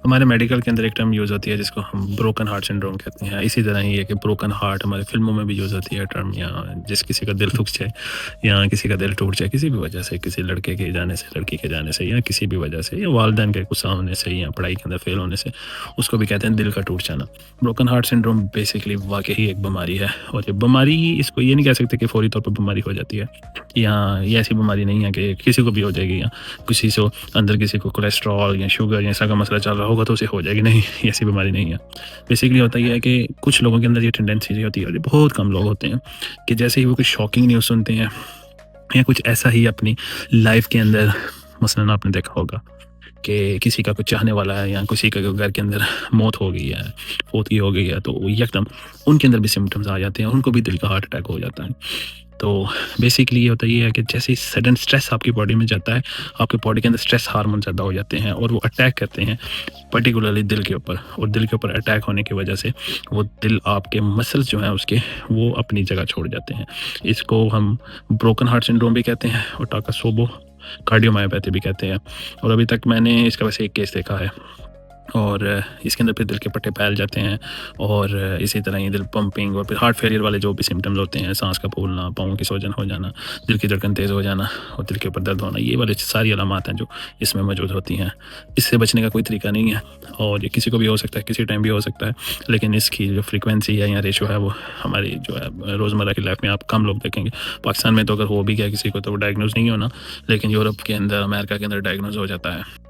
हमारे मेडिकल के अंदर एक टर्म यूज़ होती है जिसको हम ब्रोकन हार्ट सिंड्रोम कहते हैं। इसी तरह ही है कि ब्रोकन हार्ट हमारी फ़िल्मों में भी यूज़ होती है टर्म, या जिस किसी का दिल दुःख जाए या किसी का दिल टूट जाए किसी भी वजह से, किसी लड़के के जाने से, लड़की के जाने से, या किसी भी वजह से, या वालिदैन के गुस्सा होने से, या पढ़ाई के अंदर फ़ेल होने से, उसको भी कहते हैं दिल का टूट जाना। ब्रोकन हार्ट सिंड्रोम बेसिकली वाक़ई ही एक बीमारी है, और ये बीमारी, इसको ये नहीं कह सकते कि फ़ौरी तौर पे बीमारी हो जाती है, या ये ऐसी बीमारी नहीं है कि किसी को भी हो जाएगी, या किसी से अंदर किसी को कोलेस्ट्रॉल या शुगर या ऐसा का मसला चल रहा होगा तो उसे हो जाएगी, नहीं, ये ऐसी बीमारी नहीं है। बेसिकली होता ये है कि कुछ लोगों के अंदर ये टेंडेंसी ये होती है, और ये बहुत कम लोग होते हैं, कि जैसे ही वो कुछ शॉकिंग न्यूज़ सुनते हैं या कुछ ऐसा ही अपनी लाइफ के अंदर, मसलन आपने देखा होगा कि किसी का कुछ चाहने वाला है या किसी के घर के अंदर मौत हो गई है, फौतगी हो गई है, तो वो यकदम उनके अंदर भी सिम्पटम्स आ जाते हैं, उनको भी दिल का हार्ट अटैक हो जाता है। तो बेसिकली ये होता ये है कि जैसे ही सडन स्ट्रेस आपकी बॉडी में जाता है, आपके बॉडी के अंदर स्ट्रेस हार्मोन ज़्यादा हो जाते हैं और वो अटैक करते हैं पर्टिकुलरली दिल के ऊपर, और दिल के ऊपर अटैक होने की वजह से वो दिल, आपके मसल्स जो हैं उसके, वो अपनी जगह छोड़ जाते हैं। इसको हम ब्रोकन हार्ट सिंड्रोम भी कहते हैं और टाकासोबो कार्डियोमायोपैथी भी कहते हैं। और अभी तक मैंने इसका वैसे एक केस देखा है, और इसके अंदर फिर दिल के पट्टे फैल जाते हैं, और इसी तरह ही दिल पंपिंग, और फिर हार्ट फेलियर वाले जो भी सिम्पटम्स होते हैं, सांस का फूलना, पाँव की सूजन हो जाना, दिल की धड़कन तेज़ हो जाना और दिल के ऊपर दर्द होना, ये वाली सारी अलामात हैं जो इसमें मौजूद होती हैं। इससे बचने का कोई तरीका नहीं है, और ये किसी को भी हो सकता है, किसी टाइम भी हो सकता है, लेकिन इसकी जो फ्रीक्वेंसी है या रेशो है वो हमारी जो है रोज़मर्रा की लाइफ में आप कम लोग देखेंगे। पाकिस्तान में तो अगर हो भी गया किसी को तो वो डायग्नोज नहीं होना, लेकिन यूरोप के अंदर, अमेरिका के अंदर डायग्नोज हो जाता है।